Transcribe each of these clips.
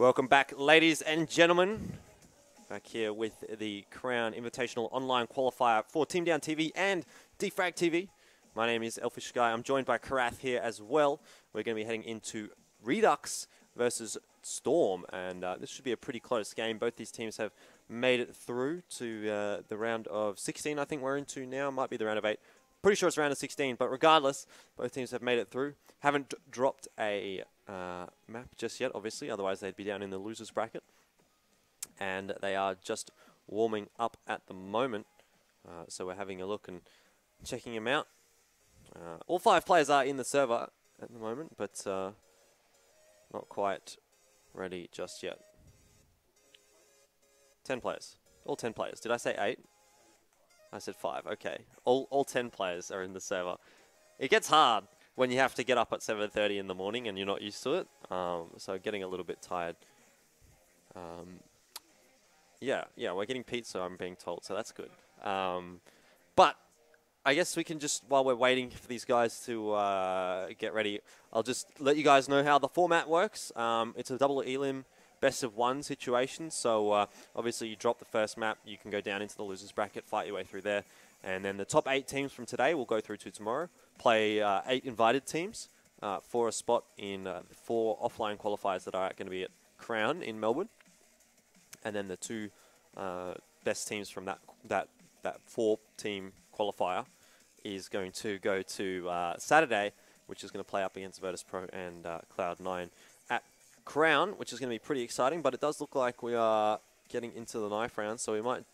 Welcome back, ladies and gentlemen. Back here with the Crown Invitational Online Qualifier for Team Down TV and Defrag TV. My name is Elfish Sky. I'm joined by Karath here as well. We're going to be heading into Redux versus Storm, and this should be a pretty close game. Both these teams have made it through to the round of 16, I think we're into now. Might be the round of 8. Pretty sure it's round of 16, but regardless, both teams have made it through. Haven't dropped a map just yet, obviously, otherwise they'd be down in the losers bracket. And they are just warming up at the moment, so we're having a look and checking them out. All 5 players are in the server at the moment, but not quite ready just yet. 10 players. All 10 players. Did I say 8? I said 5. Okay. All 10 players are in the server. It gets hard when you have to get up at 7:30 in the morning and you're not used to it. So getting a little bit tired. Yeah, we're getting pizza, I'm being told, so that's good. But I guess we can just, while we're waiting for these guys to get ready, I'll just let you guys know how the format works. It's a double elim best of 1 situation, so obviously you drop the first map, you can go down into the losers bracket, fight your way through there, and then the top 8 teams from today will go through to tomorrow, play 8 invited teams for a spot in 4 offline qualifiers that are going to be at Crown in Melbourne, and then the 2 best teams from that 4-team qualifier is going to go to Saturday, which is going to play up against Virtus Pro and Cloud9 at Crown, which is going to be pretty exciting, but it does look like we are getting into the knife round, so we might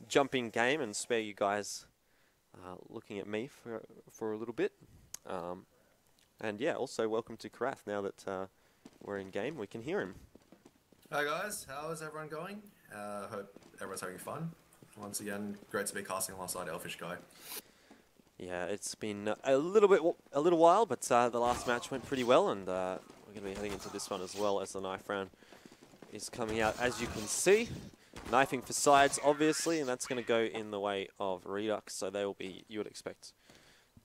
jump in game and spare you guys looking at me for a little bit. And yeah, also welcome to Karath. Now that we're in game, we can hear him. Hi guys, how is everyone going? Hope everyone's having fun. Once again, great to be casting alongside Elfish Guy. Yeah, it's been a little while, but the last match went pretty well, and we're going to be heading into this one as well as the knife round is coming out. As you can see, knifing for sides, obviously, and that's going to go in the way of Redux, so they will be, you would expect,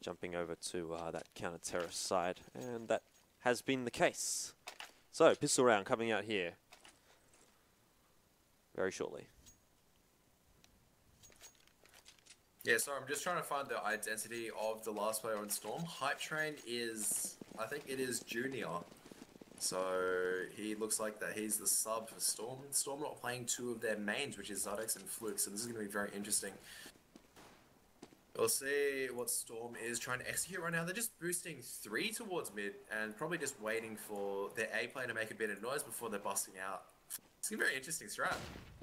jumping over to that counter-terrorist side, and that has been the case. So, pistol round coming out here very shortly. Yeah, so I'm just trying to find the identity of the last player on Storm. Hype Train is, I think it is Junior. So he looks like that he's the sub for Storm. Storm not playing 2 of their mains, which is Redux and Fluke, so this is going to be very interesting. We'll see what Storm is trying to execute right now. They're just boosting 3 towards mid and probably just waiting for their A player to make a bit of noise before they're busting out. It's going to be a very interesting strat.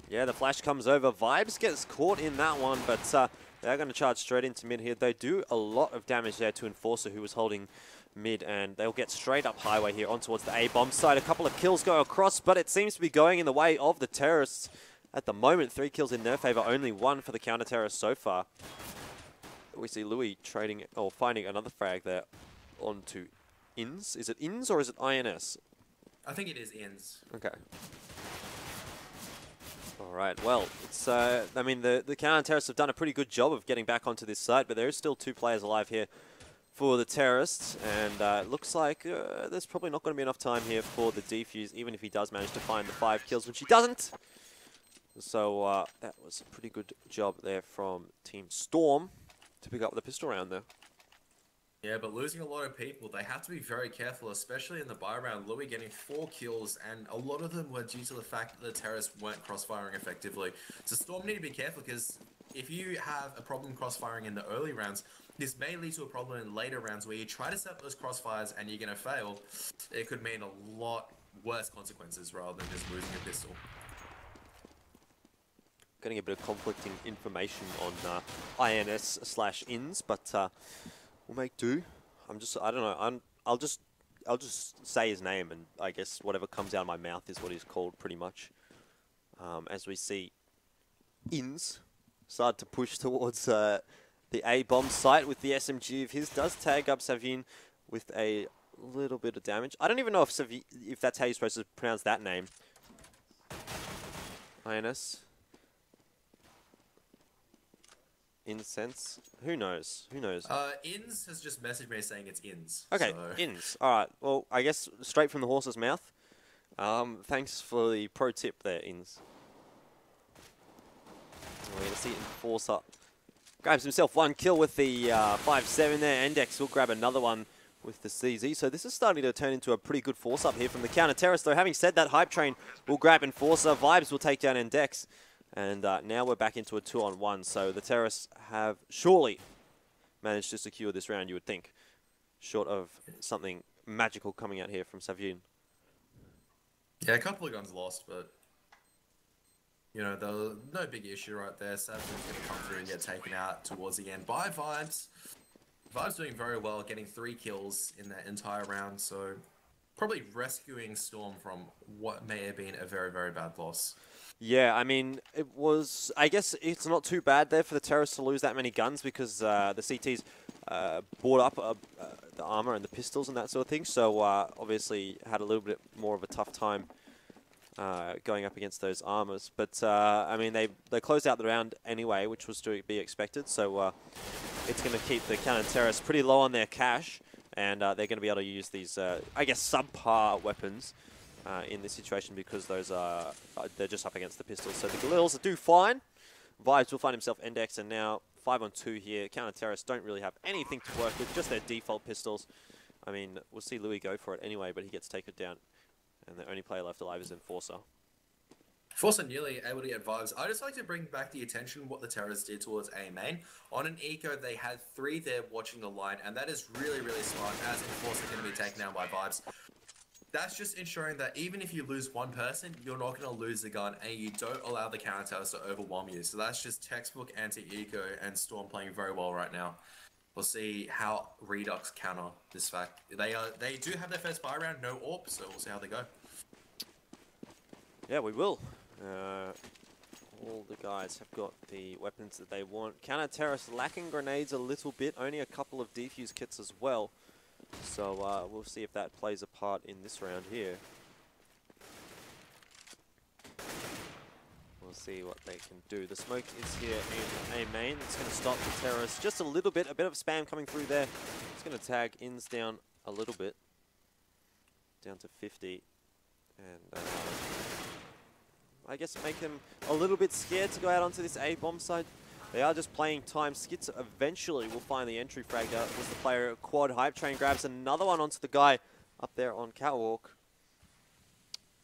Yeah, the flash comes over. Vibes gets caught in that one, but they're going to charge straight into mid here. They do a lot of damage there to Enforcer, who was holding mid, and they'll get straight up highway here on towards the A-bomb side. A couple of kills go across, but it seems to be going in the way of the terrorists at the moment. 3 kills in their favor, only 1 for the counter-terrorists so far. We see Louis trading, or finding another frag there onto Ins. Is it Ins or is it INS? I think it is Ins. Okay. Alright, well, it's, I mean, the counter-terrorists have done a pretty good job of getting back onto this site, but there is still 2 players alive here for the terrorists, and it looks like there's probably not going to be enough time here for the defuse, even if he does manage to find the 5 kills, which he doesn't. So that was a pretty good job there from Team Storm to pick up the pistol round there. Yeah, but losing a lot of people, they have to be very careful, especially in the buy round. Louis getting 4 kills, and a lot of them were due to the fact that the terrorists weren't crossfiring effectively. So Storm need to be careful, because if you have a problem crossfiring in the early rounds, this may lead to a problem in later rounds where you try to set those crossfires and you're going to fail. It could mean a lot worse consequences rather than just losing a pistol. Getting a bit of conflicting information on INS/INS, but we'll make do. I don't know. I'll just say his name, and I guess whatever comes out of my mouth is what he's called, pretty much. As we see, Ins start to push towards the A-bomb site with the SMG of his. Does tag up Savine with a little bit of damage. I don't even know if that's how you're supposed to pronounce that name. INS. Incense? Who knows? Who knows? Ins has just messaged me saying it's Ins. Okay, so. Ins. Alright, well, I guess straight from the horse's mouth. Thanks for the pro tip there, Ins. We're going to see Enforcer grabs himself one kill with the 5-7 there. Index will grab another one with the CZ. So this is starting to turn into a pretty good force up here from the counter terrace. Though having said that, Hype Train will grab Enforcer. Vibes will take down Index. And now we're back into a 2-on-1. So the Terrace have surely managed to secure this round, you would think. Short of something magical coming out here from Savyun. Yeah, a couple of guns lost, but you know, no big issue right there. Savyun's going to come through and get taken out towards the end by Vibes. Vibes doing very well, getting 3 kills in that entire round, so probably rescuing Storm from what may have been a very, very bad loss. Yeah, I mean, it was... I guess it's not too bad there for the Terrace to lose that many guns because the CTs bought up the armor and the pistols and that sort of thing, so obviously had a little bit more of a tough time going up against those armors. But, I mean, they closed out the round anyway, which was to be expected, so it's going to keep the Cannon Terrace pretty low on their cash, and they're going to be able to use these, I guess, subpar weapons in this situation because those are they're just up against the pistols. So the Galils do fine. Vibes will find himself Index, and now 5-on-2 here. Counter Terrace don't really have anything to work with, just their default pistols. I mean, we'll see Louis go for it anyway, but he gets taken down, and the only player left alive is Enforcer. Enforcer nearly able to get Vibes. I just like to bring back the attention what the Terrors did towards A main. On an eco, they had 3 there watching the line, and that is really, really smart as Enforcer going to be taken down by Vibes. That's just ensuring that even if you lose one person, you're not going to lose the gun, and you don't allow the counter to overwhelm you. So that's just textbook anti-eco, and Storm playing very well right now. We'll see how Redux counter this fact. They do have their first buy round, no AWP, so we'll see how they go. Yeah, we will. All the guys have got the weapons that they want. Counter Terrace lacking grenades a little bit, only a couple of defuse kits as well. So we'll see if that plays a part in this round here. We'll see what they can do. The smoke is here in A main. It's going to stop the Terrace just a little bit. A bit of spam coming through there. It's going to tag Ins down a little bit. Down to 50. And I guess make them a little bit scared to go out onto this A bomb side. They are just playing time. Skits eventually will find the entry frag. That was the player quad. Hype Train grabs another one onto the guy up there on Catwalk.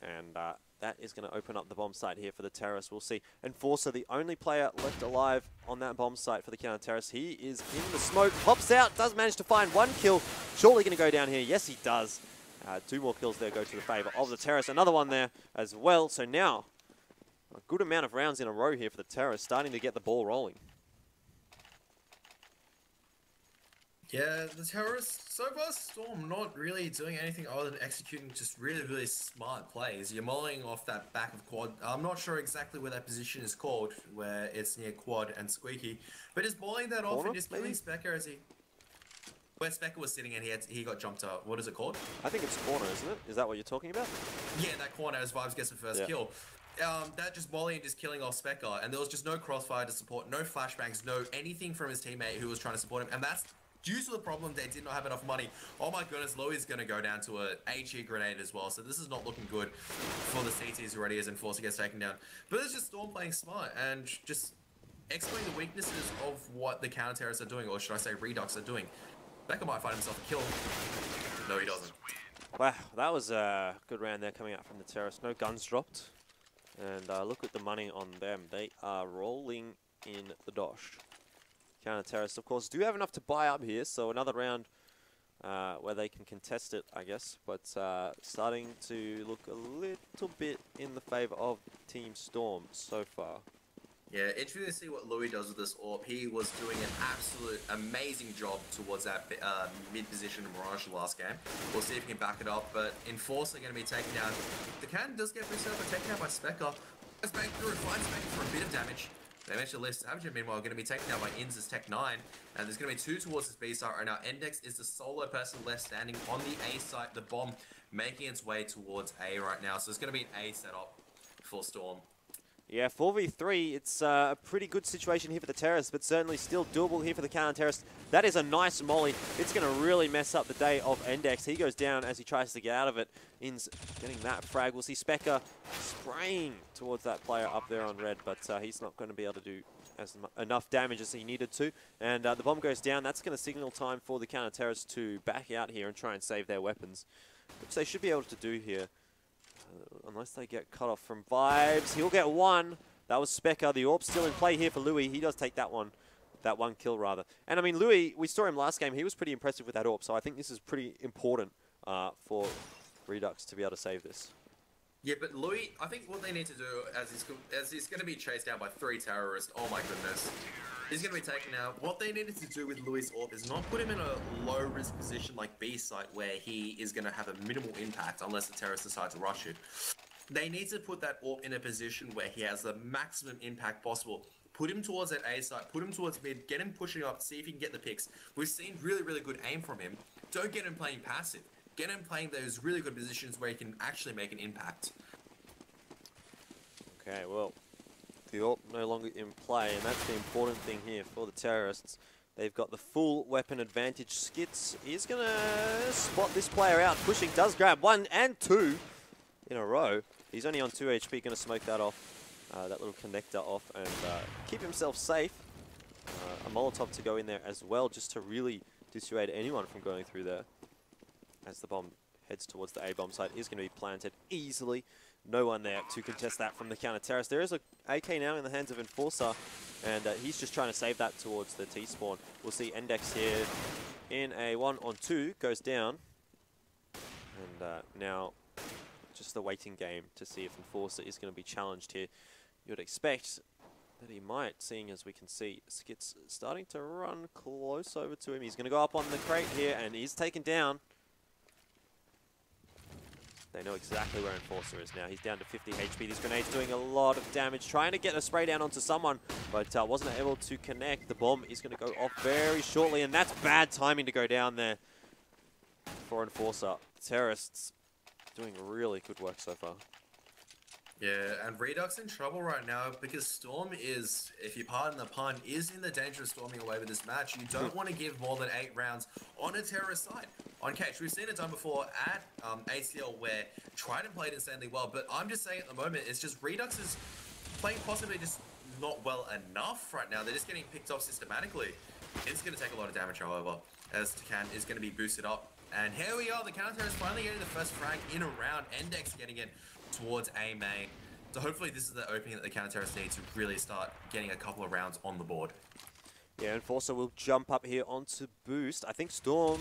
And that is going to open up the bomb site here for the Terrace. We'll see. Enforcer, the only player left alive on that bomb site for the Counter Terrace. He is in the smoke. Pops out. Does manage to find 1 kill. Surely going to go down here. Yes, he does. 2 more kills there go to the favor of the Terrace. Another one there as well. So now a good amount of rounds in a row here for the Terrace, starting to get the ball rolling. Yeah, the Terrorists, so far Storm not really doing anything other than executing just really, really smart plays. You're mulling off that back of quad. I'm not sure exactly where that position is called, where it's near quad and Squeaky, but just mulling that off and just killing Specker as he... Where Specker was sitting and he got jumped up. What is it called? I think it's corner, isn't it? Is that what you're talking about? Yeah, that corner as Vibes gets the first kill. That just volley and just killing off Specker, and there was just no crossfire to support, no flashbangs, no anything from his teammate who was trying to support him, and that's due to the problem they did not have enough money. Oh my goodness, Louis is going to go down to a HE grenade as well, so this is not looking good for the CTs already as Enforcer gets taken down. But it's just Storm playing smart and just exploiting the weaknesses of what the counter terrorists are doing, or should I say Redux are doing. Specker might find himself a kill. No, he doesn't. Wow, that was a good round there coming out from the Terrace. No guns dropped. And look at the money on them. They are rolling in the dosh. Counter Terrace, of course, do have enough to buy up here. So another round where they can contest it, I guess. But starting to look a little bit in the favor of Team Storm so far. Yeah, interesting to see what Louis does with this AWP. He was doing an absolute amazing job towards that mid-position Mirage last game. We'll see if he can back it up, but Enforcer going to be taken down. The cannon does get boosted up, but taken out by Specker. Goes back through and finds Specker for a bit of damage. They managed to lift Savage, meanwhile, going to be taken down by Ins' Tech 9. And there's going to be 2 towards his B site right now. Index is the solo person left standing on the A site. The bomb making its way towards A right now. So it's going to be an A setup for Storm. Yeah, 4v3, it's a pretty good situation here for the Terrorists, but certainly still doable here for the counter-terrorist. That is a nice molly. It's going to really mess up the day of Endex. He goes down as he tries to get out of it. In's getting that frag. We'll see Specker spraying towards that player up there on red, but he's not going to be able to do enough damage as he needed to. And the bomb goes down. That's going to signal time for the counter-terrorists to back out here and try and save their weapons, which they should be able to do here. Unless they get cut off from Vibes. He'll get one. That was Specker. The Orb's still in play here for Louis. He does take that one kill rather. And I mean, Louis, we saw him last game. He was pretty impressive with that Orb. So I think this is pretty important for Redux to be able to save this. Yeah, but Louis, I think what they need to do as he's going to be chased down by 3 terrorists. Oh my goodness. He's going to be taken out. What they needed to do with Louis' Orb is not put him in a low-risk position like B site where he is going to have a minimal impact unless the terrorists decide to rush it. They need to put that Orb in a position where he has the maximum impact possible. Put him towards that A site, put him towards mid, get him pushing up, see if he can get the picks. We've seen really, really good aim from him. Don't get him playing passive. Get him playing those really good positions where he can actually make an impact. Okay, well, the AWP no longer in play, and that's the important thing here for the Terrorists. They've got the full weapon advantage. Skits is going to spot this player out. Pushing does grab 1 and 2 in a row. He's only on 2 HP, going to smoke that off, that little connector off, and keep himself safe. A Molotov to go in there as well, just to really dissuade anyone from going through there. As the bomb heads towards the A-bomb site, is going to be planted easily. No one there to contest that from the counter-terrorist. There is a AK now in the hands of Enforcer, and he's just trying to save that towards the T-spawn. We'll see Endex here in a 1-on-2, goes down. And now just the waiting game to see if Enforcer is going to be challenged here. You would expect that he might, seeing as we can see Skits starting to run close over to him. He's going to go up on the crate here, and he's taken down. They know exactly where Enforcer is now. He's down to 50 HP. These grenades doing a lot of damage. Trying to get a spray down onto someone, but wasn't able to connect. The bomb is going to go off very shortly, and that's bad timing to go down there for Enforcer. Terrorists doing really good work so far. Yeah, and Redux in trouble right now because Storm is, if you pardon the pun, is in the danger of storming away with this match. You don't want to give more than 8 rounds on a terrorist side. On Cage, we've seen it done before at ACL where Trident played insanely well, but I'm just saying at the moment, it's just Redux is playing possibly just not well enough right now. They're just getting picked off systematically. It's going to take a lot of damage, however, as Takan is going to be boosted up. And here we are, the counter is finally getting the first frag in a round. Endex getting it towards A main. So hopefully this is the opening that the counter-terrorists need to really start getting a couple of rounds on the board. Yeah, Enforcer will jump up here onto boost. I think Storm,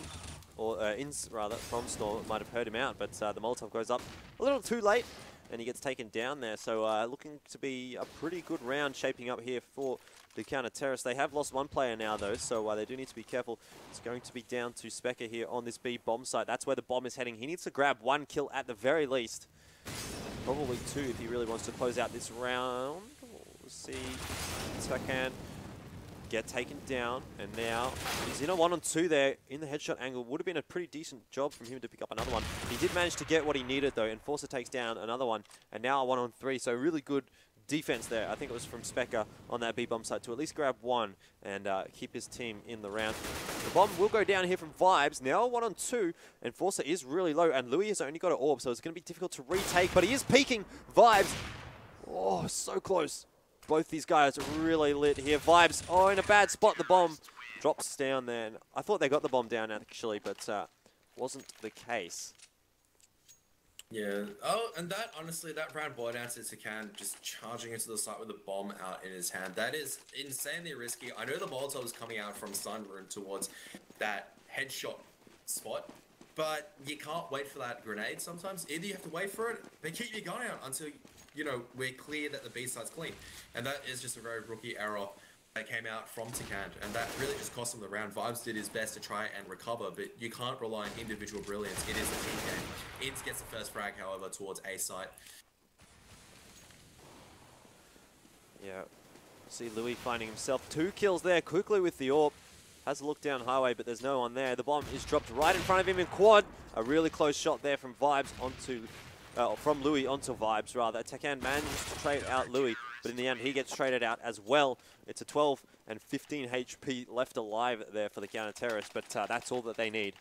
or Ins rather, from Storm might have heard him out, but the Molotov goes up a little too late, and he gets taken down there. So looking to be a pretty good round shaping up here for the counter-terrorists. They have lost 1 player now, though, so they do need to be careful. It's going to be down to Specker here on this B bomb site. That's where the bomb is heading. He needs to grab 1 kill at the very least. Probably 2 if he really wants to close out this round. We'll see if I can get taken down. And now he's in a 1-on-2 there in the headshot angle. Would have been a pretty decent job from him to pick up another one. He did manage to get what he needed though. Enforcer takes down another one. And now a 1-on-3. So really good defense there. I think it was from Specker on that B-bomb site to at least grab 1 and keep his team in the round. The bomb will go down here from Vibes. Now 1-on-2. Enforcer is really low, and Louis has only got an orb, so it's going to be difficult to retake, but he is peeking. Vibes. Oh, so close. Both these guys are really lit here. Vibes, oh, in a bad spot. The bomb drops down there. And I thought they got the bomb down, actually, but wasn't the case. Yeah. Oh, and that, honestly, that round board answer to Takan just charging into the site with a bomb out in his hand. That is insanely risky. I know the Molotov is coming out from Sunrune towards that headshot spot, but you can't wait for that grenade sometimes. Either you have to wait for it, but keep your gun out until, you know, we're clear that the B site's clean. And that is just a very rookie error that came out from Takan, and that really just cost him the round. Vibes did his best to try and recover, but you can't rely on individual brilliance. It is a team game. Ints gets the first frag, however, towards A site. Yeah, see Louis finding himself 2 kills there quickly with the AWP. Has a look down highway, but there's no one there. The bomb is dropped right in front of him in quad. A really close shot there from Vibes onto, from Louis onto Vibes rather. Takan managed to trade out Louis. but in the end, he gets traded out as well. It's a 12 and 15 HP left alive there for the counter-terrorist, but that's all that they need.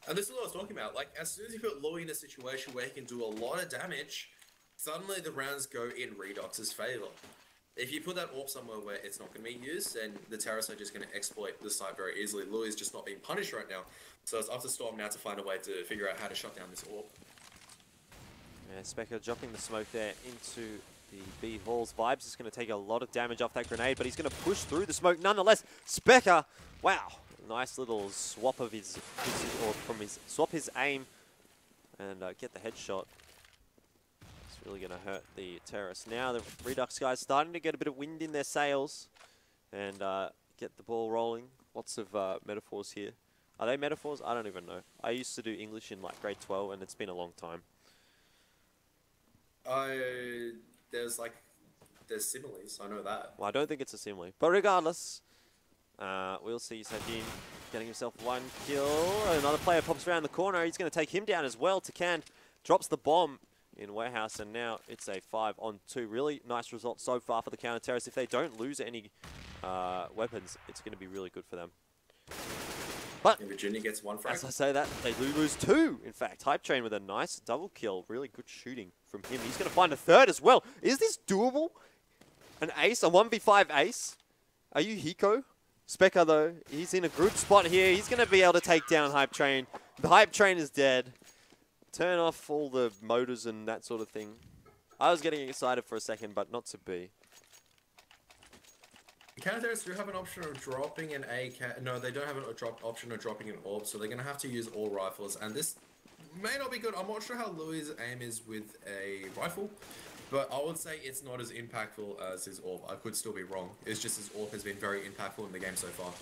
And this is what I was talking about. Like, as soon as you put Louis in a situation where he can do a lot of damage, suddenly the rounds go in Redux's favor. If you put that AWP somewhere where it's not going to be used, then the terrorists are just going to exploit the site very easily. Louis is just not being punished right now. So it's up to Storm now to find a way to figure out how to shut down this AWP. Yeah, Specker dropping the smoke there into the B halls. Vibes is going to take a lot of damage off that grenade, but he's going to push through the smoke nonetheless. Specker, wow, nice little swap of swap his aim and get the headshot. Really going to hurt the terrorists. Now the Redux guys starting to get a bit of wind in their sails and get the ball rolling. Lots of metaphors here. Are they metaphors? I don't even know. I used to do English in like grade 12 and it's been a long time. There's similes, I know that. Well, I don't think it's a simile. But regardless, we'll see Sajin getting himself 1 kill. Another player pops around the corner. He's going to take him down as well. Takan drops the bomb in Warehouse, and now it's a 5-on-2. Really nice result so far for the counter-terrorists. If they don't lose any weapons, it's going to be really good for them. But if Virginia gets 1 frag, as I say that, they do lose 2. In fact, Hype Train with a nice double kill. Really good shooting from him. He's going to find a 3rd as well. Is this doable? An ace? A 1v5 ace? Are you Hiko? Specker, though, he's in a good spot here. He's going to be able to take down Hype Train. The Hype Train is dead. Turn off all the motors and that sort of thing. I was getting excited for a second, but not to be. Counter-terrorists do have an option of dropping an AK. No, they don't have an option of dropping an AWP, so they're going to have to use all rifles. And this may not be good. I'm not sure how Louis' aim is with a rifle, but I would say it's not as impactful as his AWP. I could still be wrong. It's just his AWP has been very impactful in the game so far.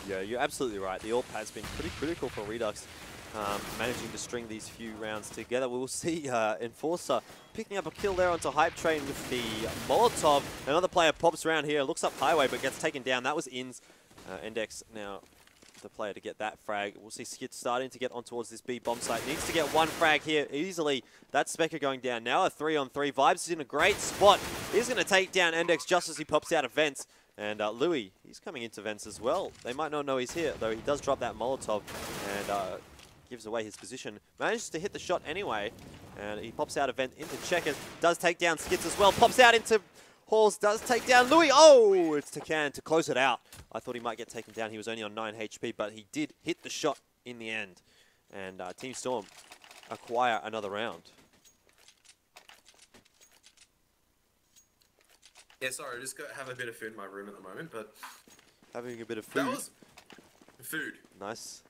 Yeah, you're absolutely right. The AWP has been pretty critical for Redux. Managing to string these few rounds together. We'll see Enforcer picking up a kill there onto Hype Train with the Molotov. Another player pops around here, looks up Highway, but gets taken down. That was In's. Index now the player to get that frag. We'll see Skid starting to get on towards this B bomb site. Needs to get 1 frag here easily. That's Specker going down. Now a 3-on-3. Vibes is in a great spot. He's going to take down Index just as he pops out of vents. And Louis, he's coming into vents as well. They might not know he's here, though he does drop that Molotov and gives away his position. Manages to hit the shot anyway, and he pops out a vent into Checkers. Does take down Skits as well. Pops out into Halls. Does take down Louis. Oh, it's Takan to close it out. I thought he might get taken down. He was only on 9 HP, but he did hit the shot in the end. And Team Storm acquire another round. Yeah, sorry, I just have a bit of food in my room at the moment, but... Having a bit of food? That was... food. Nice.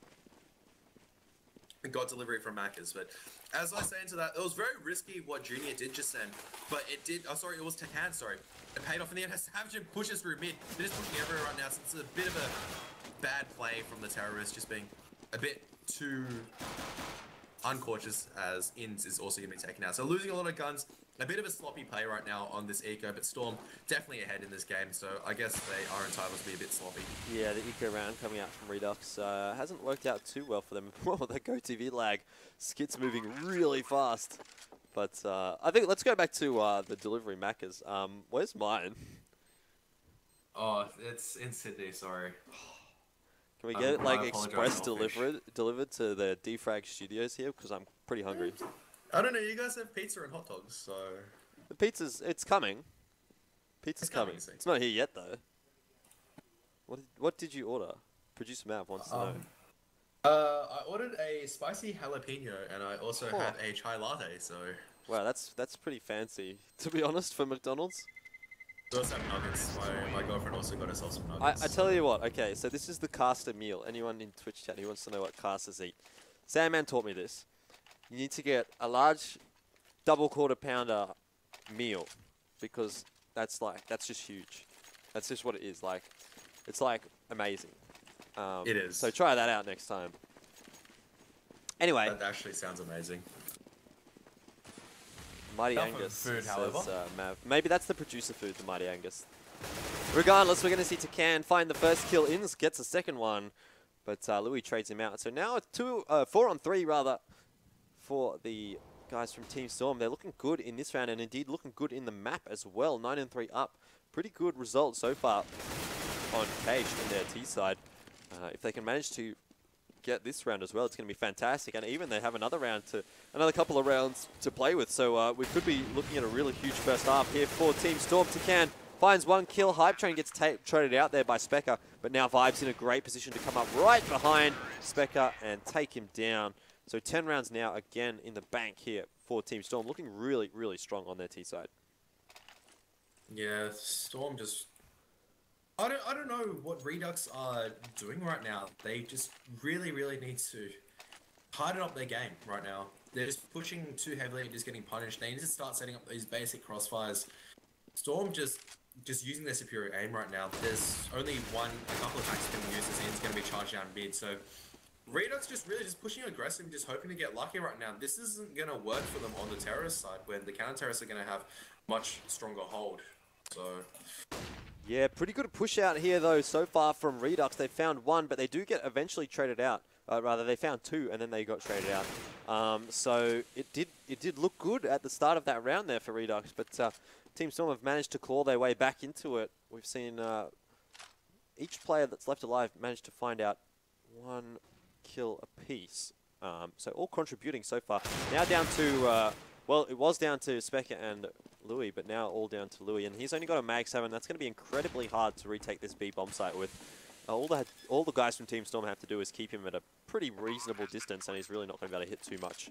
Got delivery from Macca's, but as I say into that, it was very risky what Junior did just then, but it did, oh sorry, it was Takan, sorry. It paid off in the end. Savage pushes through mid. They're just pushing everywhere right now, so it's a bit of a bad play from the terrorists, just being a bit too uncautious as Inns is also going to be taken out. So losing a lot of guns, a bit of a sloppy play right now on this eco, but Storm definitely ahead in this game, so I guess they are entitled to be a bit sloppy. Yeah, the eco round coming out from Redux hasn't worked out too well for them. Well, the GoTV lag. Skit's moving really fast. But I think let's go back to the delivery Macca's. Where's mine? Oh, it's in Sydney, sorry. Can we get it like express delivered to the Defrag studios here? Because I'm pretty hungry. I don't know, you guys have pizza and hot dogs, so... The pizza's, it's coming. Pizza's coming. It's not here yet, though. What did you order? Producer Mav wants to know. I ordered a spicy jalapeno, and I also had a chai latte, so... Wow, that's pretty fancy, to be honest, for McDonald's. We also have nuggets. My girlfriend also got herself some nuggets. I tell you what, okay, so this is the caster meal. Anyone in Twitch chat who wants to know what casters eat. Sandman taught me this. You need to get a large double quarter pounder meal because that's just huge. That's just what it is. Like, it's like amazing. It is. So try that out next time. Anyway. That actually sounds amazing. Mighty Angus food, says, Mav. Maybe that's the producer food, the Mighty Angus. Regardless, we're going to see Takan find the first kill. Inns gets a second one, but Louis trades him out. So now 4-on-3 rather for the guys from Team Storm. They're looking good in this round and indeed looking good in the map as well. 9-3 up. Pretty good result so far on Cage in their T side. If they can manage to get this round as well, it's going to be fantastic. And even they have another couple of rounds to play with. So we could be looking at a really huge first half here for Team Storm. Takan finds one kill. Hype Train gets traded out there by Specker, but now Vibe's in a great position to come up right behind Specker and take him down. So 10 rounds now again in the bank here for Team Storm, looking really, really strong on their T side. Yeah, Storm just... I don't know what Redux are doing right now. They just really, really need to harden up their game right now. They're just pushing too heavily and just getting punished. They need to start setting up these basic crossfires. Storm just using their superior aim right now. There's only a couple of attacks can use. This is going to be charged down mid. So Redux really just pushing aggressive, just hoping to get lucky right now. This isn't going to work for them on the terrorist side, where the counter terrorists are going to have much stronger hold. So yeah, pretty good push out here though so far from Redux. They found one, but they do get eventually traded out. Rather, they found two and then they got traded out. So it did look good at the start of that round there for Redux, but Team Storm have managed to claw their way back into it. We've seen each player that's left alive managed to find out one kill apiece. So all contributing so far. Now down to, well, it was down to Specker and Louis, but now all down to Louis. And he's only got a Mag 7. That's going to be incredibly hard to retake this B bomb site with. All the guys from Team Storm have to do is keep him at a pretty reasonable distance, and he's really not going to be able to hit too much.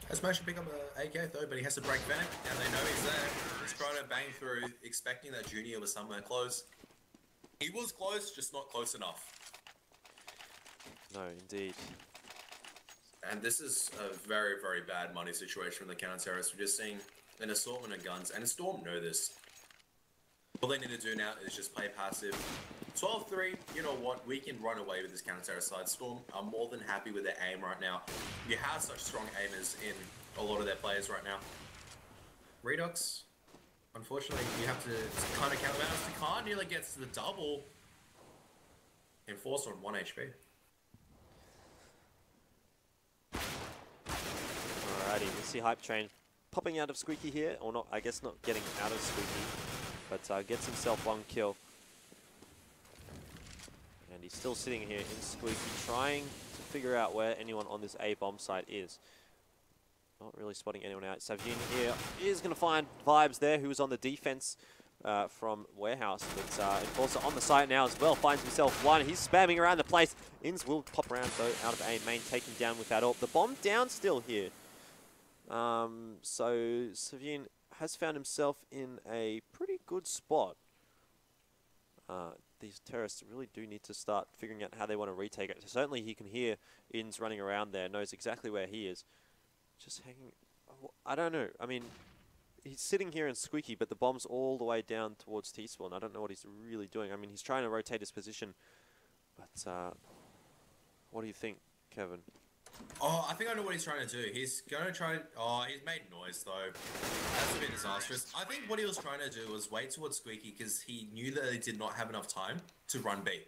Has managed to pick up an AK though, but he has to break back. Now they know he's there. He's trying to bang through, expecting that Junior was somewhere close. He was close, just not close enough. No, indeed. And this is a very, very bad money situation from the counter-terrorists. We're just seeing an assortment of guns, and Storm know this. All they need to do now is just play passive. 12-3, you know what, we can run away with this counter-terrorist side. Storm are more than happy with their aim right now. You have such strong aimers in a lot of their players right now. Redux, unfortunately, you have to kind of counterbalance. Takan nearly gets to the double. Enforcer on 1 HP. Alrighty, we see Hype Train popping out of Squeaky here, or not, I guess not getting out of Squeaky, but gets himself one kill. And he's still sitting here in Squeaky, trying to figure out where anyone on this A bomb site is. Not really spotting anyone out. Savine here is going to find Vibes there, who's on the defense from Warehouse. But Enforcer on the site now as well, finds himself one. He's spamming around the place. Inns will pop around though, out of A main, taken down without AWP. The bomb down still here. So Savine has found himself in a pretty good spot. These terrorists really do need to start figuring out how they want to retake it. So certainly he can hear Inns running around there, knows exactly where he is. Just hanging... I don't know. I mean, he's sitting here in Squeaky, but the bomb's all the way down towards T-spawn. I don't know what he's really doing. I mean, he's trying to rotate his position. But what do you think, Kevin? Oh, I think I know what he's trying to do. He's going to try... Oh, he's made noise, though. That's a bit disastrous. I think what he was trying to do was wait towards Squeaky because he knew that they did not have enough time to run B.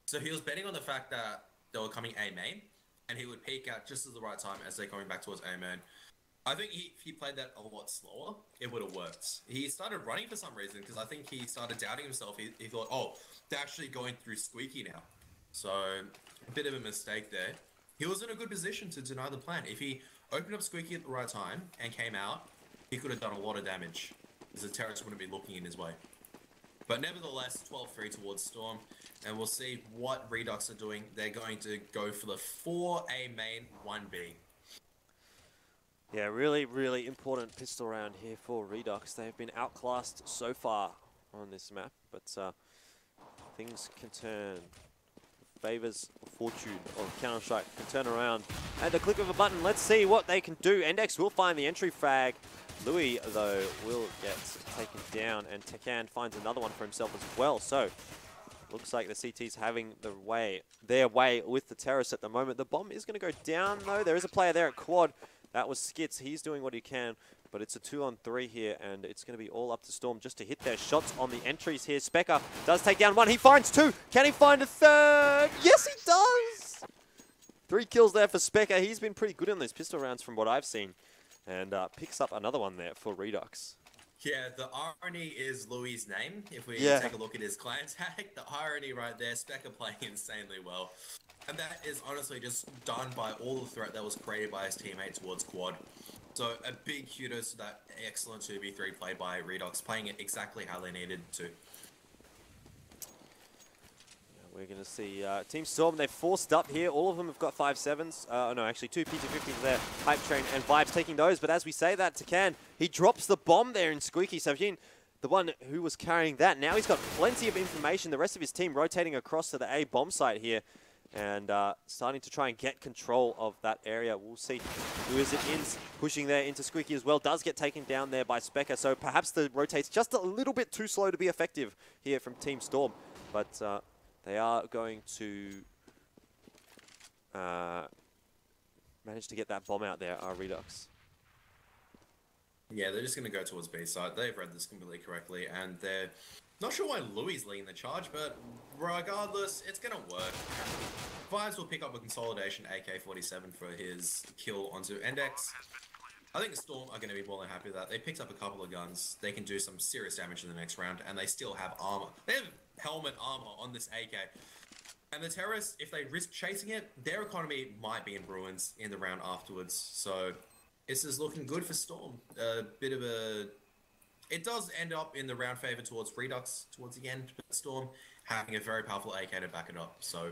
So he was betting on the fact that they were coming A main, and he would peek out just at the right time as they're going back towards A main. I think if he played that a lot slower, it would have worked. He started running for some reason because I think he started doubting himself. He thought, oh, they're actually going through Squeaky now. So, a bit of a mistake there. He was in a good position to deny the plan. If he opened up Squeaky at the right time and came out, he could have done a lot of damage, because the terrorists wouldn't be looking in his way. But nevertheless, 12-3 towards Storm, and we'll see what Redux are doing. They're going to go for the 4A main, 1B. Yeah, really, really important pistol round here for Redux. They've been outclassed so far on this map, but things can turn. Favors of fortune of Counter-Strike can turn around at the click of a button. Let's see what they can do. Endex will find the entry frag. Louis, though, will get taken down, and Takan finds another one for himself as well. So, looks like the CT's having their way with the terrorists at the moment. The bomb is going to go down, though. There is a player there at quad. That was Skits. He's doing what he can, but it's a 2-on-3 here, and it's going to be all up to Storm just to hit their shots on the entries here. Specker does take down one. He finds two. Can he find a third? Yes, he does! 3 kills there for Specker. He's been pretty good in those pistol rounds from what I've seen. And picks up another one there for Redux. Yeah, the irony is Louis' name. If we Yeah. take a look at his clan tag, the irony right there, Specker playing insanely well. And that is honestly just done by all the threat that was created by his teammate towards Quad. So a big kudos to that excellent 2v3 play by Redux, playing it exactly how they needed to. We're going to see Team Storm, they've forced up here. All of them have got 5.7s. No, actually 2 P250s there. Hype Train and Vibes taking those. But as we say that, Takan, he drops the bomb there in Squeaky. So the one who was carrying that, now he's got plenty of information. The rest of his team rotating across to the A bomb site here. And starting to try and get control of that area. We'll see who is it in, pushing there into Squeaky as well. Does get taken down there by Specker. So perhaps the rotate's just a little bit too slow to be effective here from Team Storm. But they are going to manage to get that bomb out there, Redux. Yeah, they're just going to go towards B side. They've read this completely correctly, and they're not sure why Louis is leading the charge, but regardless, it's going to work. Vibes will pick up a consolidation AK-47 for his kill onto Index. I think the Storm are going to be more than happy with that. They picked up a couple of guns. They can do some serious damage in the next round, and they still have armor. They have helmet armor on this AK. And the terrorists, if they risk chasing it, their economy might be in ruins in the round afterwards. So this is looking good for Storm. A bit of a... It does end up in the round favor towards Redux towards the end, but Storm having a very powerful AK to back it up. So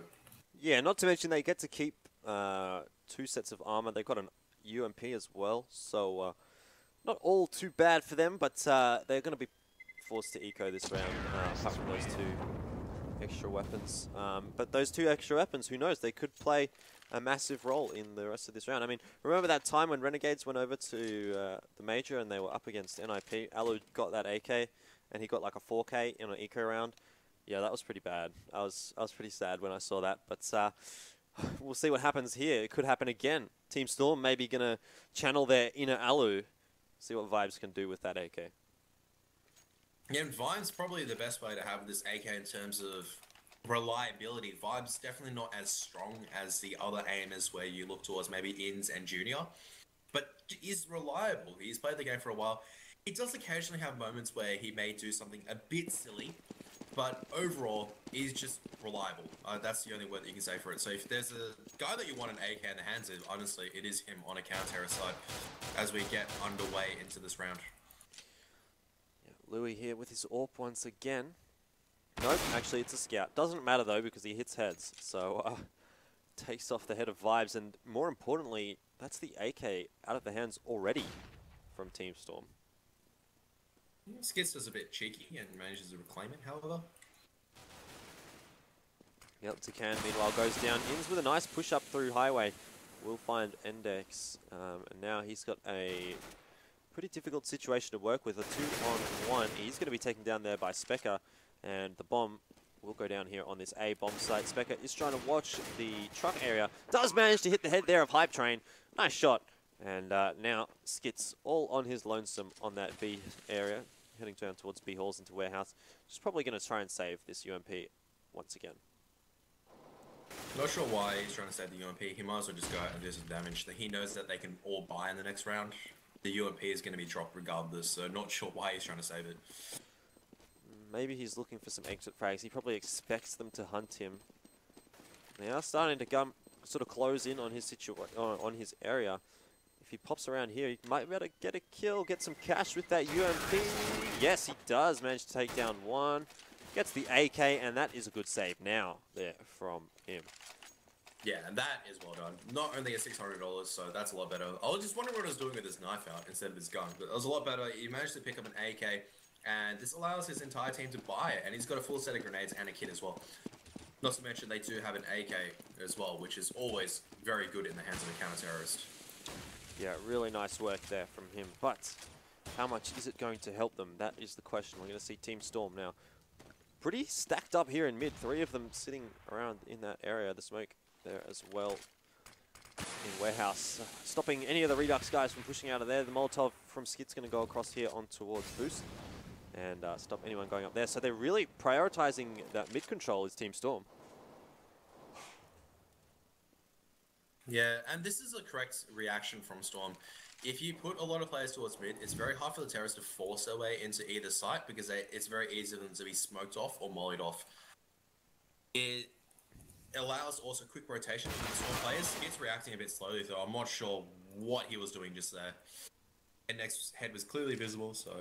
yeah, not to mention they get to keep 2 sets of armor. They've got an UMP as well, so not all too bad for them, but they're going to be forced to eco this round, apart from those 2 extra weapons. But those 2 extra weapons, who knows, they could play a massive role in the rest of this round. I mean, remember that time when Renegades went over to the Major and they were up against NIP? Alu got that AK, and he got like a 4K in an eco round. Yeah, that was pretty bad. I was pretty sad when I saw that, but we'll see what happens here. It could happen again. Team Storm maybe going to channel their inner Alu, see what Vibes can do with that AK. yeah, and Vine's probably the best way to have this AK in terms of reliability. Vibe's definitely not as strong as the other aimers where you look towards maybe Ins and Junior, but is reliable. He's played the game for a while. He does occasionally have moments where he may do something a bit silly, but overall, he's just reliable. That's the only word that you can say for it. So if there's a guy that you want an AK in the hands of, honestly, it is him on a counter side as we get underway into this round. Yeah, Louis here with his AWP once again. Nope, actually it's a scout. Doesn't matter though because he hits heads. So takes off the head of Vibes, and more importantly, that's the AK out of the hands already from Team Storm. Skits is a bit cheeky and manages to reclaim it, however. Yep, Takan meanwhile goes down. Ins with a nice push up through highway. Will find Index. And now he's got a pretty difficult situation to work with. A 2-on-1. He's going to be taken down there by Specker. And the bomb will go down here on this A bomb site. Specker is trying to watch the truck area. Does manage to hit the head there of Hype Train. Nice shot. And now Skits all on his lonesome on that B area. Heading down towards B halls into warehouse. Just probably going to try and save this UMP once again. Not sure why he's trying to save the UMP. He might as well just go out and do some damage. He knows that they can all buy in the next round. The UMP is going to be dropped regardless, so not sure why he's trying to save it. Maybe he's looking for some exit frags. He probably expects them to hunt him. They are starting to come, sort of close in on his on his area. If he pops around here, he might be able to get a kill, get some cash with that UMP. Yes, he does manage to take down one. Gets the AK, and that is a good save now there from him. Yeah, and that is well done. Not only at $600, so that's a lot better. I was just wondering what he was doing with his knife out instead of his gun, but it was a lot better. He managed to pick up an AK, and this allows his entire team to buy it, and he's got a full set of grenades and a kit as well. Not to mention they do have an AK as well, which is always very good in the hands of a counter-terrorist. Yeah, really nice work there from him, but how much is it going to help them? That is the question. We're going to see Team Storm now. Pretty stacked up here in mid. 3 of them sitting around in that area. The smoke there as well in warehouse. Stopping any of the Redux guys from pushing out of there. The Molotov from Skit's going to go across here on towards Boost and stop anyone going up there. So they're really prioritizing that mid control is Team Storm. Yeah, and this is a correct reaction from Storm. If you put a lot of players towards mid, it's very hard for the terrorists to force their way into either site because it's very easy for them to be smoked off or mollied off. It allows also quick rotation from the Storm players. It's reacting a bit slowly, though. I'm not sure what he was doing just there. And next head was clearly visible, so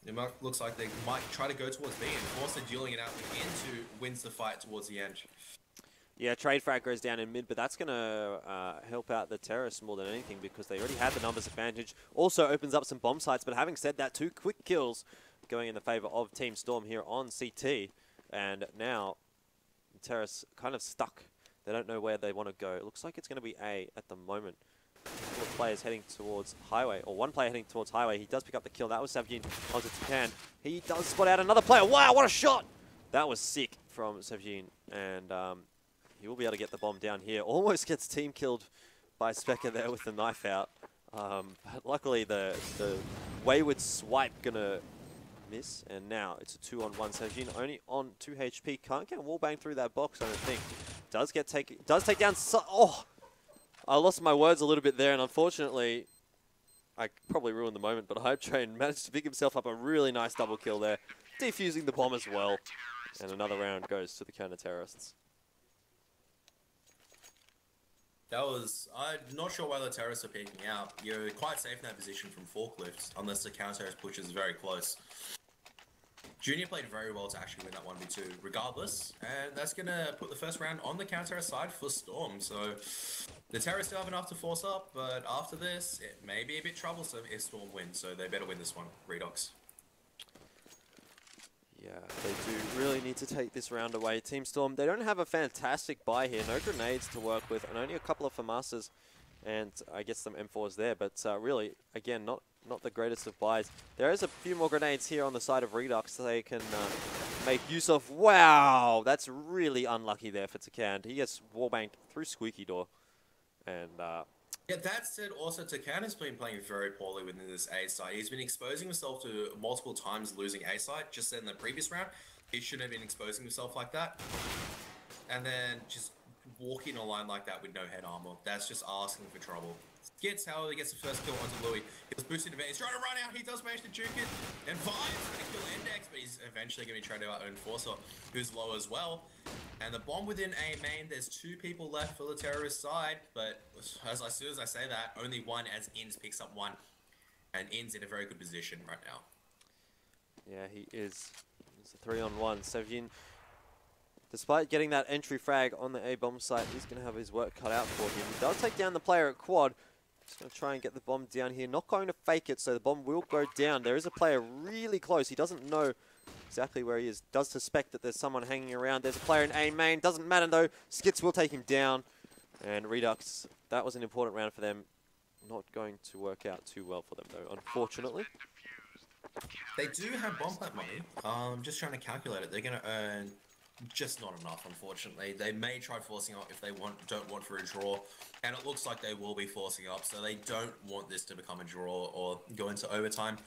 it looks like they might try to go towards B and force the dueling it out with Into wins the fight towards the end. Yeah, trade frag goes down in mid, but that's going to help out the terrorists more than anything because they already had the numbers advantage. Also opens up some bomb sites, but having said that, 2 quick kills going in the favor of Team Storm here on CT. And now the terrorists kind of stuck. They don't know where they want to go. It looks like it's going to be A at the moment. Four players heading towards Highway, or one player heading towards Highway. He does pick up the kill. That was Savjin onto Takan. He does spot out another player. Wow, what a shot! That was sick from Savjin, and he will be able to get the bomb down here. Almost gets team killed by Specker there with the knife out. But luckily the wayward swipe gonna miss, and now it's a 2-on-1. Savjin only on 2 HP. Can't get wallbang through that box, I don't think. Does take down. Oh! I lost my words a little bit there, and unfortunately, I probably ruined the moment, but Hype Train managed to pick himself up a really nice double kill there, defusing the bomb as well. And another round goes to the counter-terrorists. That was... I'm not sure why the terrorists are peeking out. You're quite safe in that position from forklifts, unless the counter-terrorist pushes very close. Junior played very well to actually win that 1v2 regardless, and that's going to put the first round on the counter side for Storm. So the terrorists still have enough to force up, but after this, it may be a bit troublesome if Storm wins, so they better win this one, Redux. Yeah, they do really need to take this round away. Team Storm, they don't have a fantastic buy here. No grenades to work with, and only a couple of FAMASas, and I guess some M4s there, but really, again, not the greatest of buys. There is a few more grenades here on the side of Redux they can make use of. Wow, that's really unlucky there for Takan. He gets wallbanged through Squeaky Door. And yeah, that said, also Takan has been playing very poorly within this A side. He's been exposing himself to multiple times losing A side. Just in the previous round, he shouldn't have been exposing himself like that. And then just walking a line like that with no head armor, that's just asking for trouble. Gets however, gets the first kill onto Louis. He was boosted advantage. He's trying to run out. He does manage to juke it. And Vibe's going to kill Index, but he's eventually going to be traded out Enforcer, who's low as well. And the bomb within A main, there's 2 people left for the terrorist side, but as soon as I say that, only one as Inns picks up one. And Inns in a very good position right now. yeah, he is. It's a 3-on-1. Savjin, despite getting that entry frag on the A bomb site, he's going to have his work cut out for him. He does take down the player at quad. Just going to try and get the bomb down here. Not going to fake it, so the bomb will go down. There is a player really close. He doesn't know exactly where he is. Does suspect that there's someone hanging around. There's a player in A main. Doesn't matter though. Skits will take him down. And Redux, that was an important round for them. Not going to work out too well for them though, unfortunately. They do have bomb plant money. I'm just trying to calculate it. They're going to earn just not enough, unfortunately. They may try forcing up if they don't want for a draw, and it looks like they will be forcing up, so they don't want this to become a draw or go into overtime.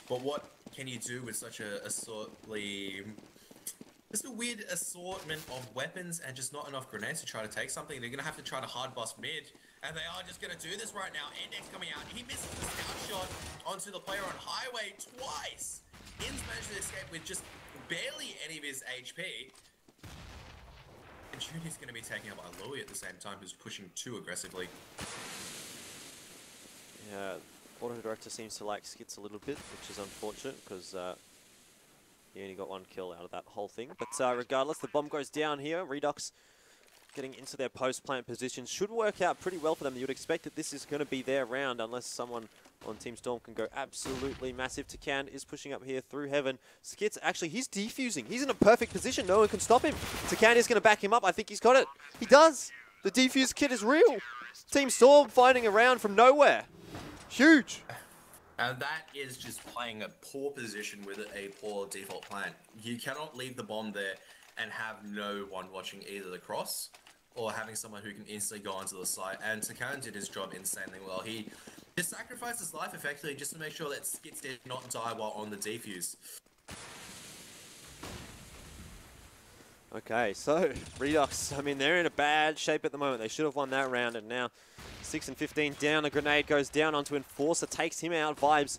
But what can you do with such a just a weird assortment of weapons and just not enough grenades to try to take something? They're going to have to try to hard bust mid, and they are just going to do this right now. Index coming out. He misses the scout shot onto the player on Highway twice. Inns managed to escape with just barely any of his HP. And Junior's going to be taken out by Louis at the same time, who's pushing too aggressively. Yeah, Auto Director seems to like Skits a little bit, which is unfortunate because he only got 1 kill out of that whole thing. But regardless, the bomb goes down here. Redux getting into their post-plant positions should work out pretty well for them. You would expect that this is going to be their round unless someone on Team Storm can go absolutely massive. Takan is pushing up here through heaven. Skits, actually, he's defusing. He's in a perfect position. No one can stop him. Takan is going to back him up. I think he's got it. He does. The defuse kit is real. Team Storm finding a round from nowhere. Huge. And that is just playing a poor position with a poor default plant. You cannot leave the bomb there and have no one watching either the cross or having someone who can instantly go onto the site. And Takan did his job insanely well. He just sacrificed his life effectively just to make sure that Skits did not die while on the defuse. Okay, so Redux, I mean, they're in a bad shape at the moment. They should have won that round, and now 6 and 15 down. A grenade goes down onto Enforcer, takes him out. Vibes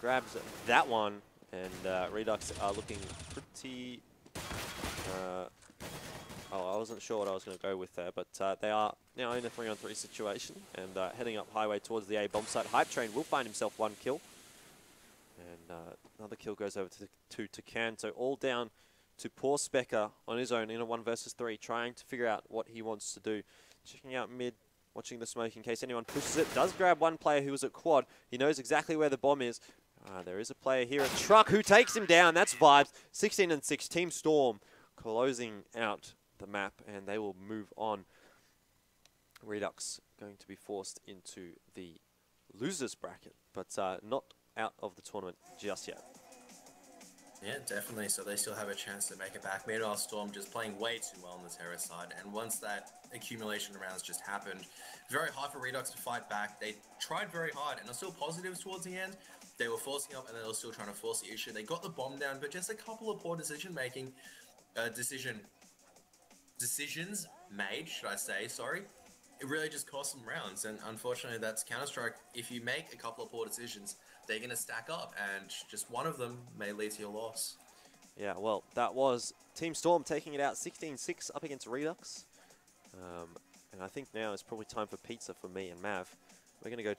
grabs that one, and Redux are looking pretty... I wasn't sure what I was going to go with there, but they are now in a 3-on-3 situation, and heading up highway towards the A bomb site. Hype Train will find himself 1 kill, and another kill goes over to Takan. So all down to poor Specker on his own in a 1 versus 3, trying to figure out what he wants to do. Checking out mid, watching the smoke in case anyone pushes it. Does grab one player who was at quad. He knows exactly where the bomb is. There is a player here at Truck who takes him down. That's Vibes. 16 and 6. Team Storm closing out the map, and they will move on. Redux going to be forced into the losers bracket, but not out of the tournament just yet. Yeah, definitely. So they still have a chance to make it back. Meanwhile, Storm just playing way too well on the terror side. And once that accumulation of rounds just happened, very hard for Redux to fight back. They tried very hard, and they're still positives towards the end. They were forcing up, and they were still trying to force the issue. They got the bomb down, but just a couple of poor decision-making, decisions made, should I say, sorry. It really just cost them rounds, and unfortunately that's Counter-Strike. If you make a couple of poor decisions, they're going to stack up, and just one of them may lead to your loss. Yeah, well, that was Team Storm taking it out 16-6 up against Redux. And I think now it's probably time for pizza for me and Mav. We're going to go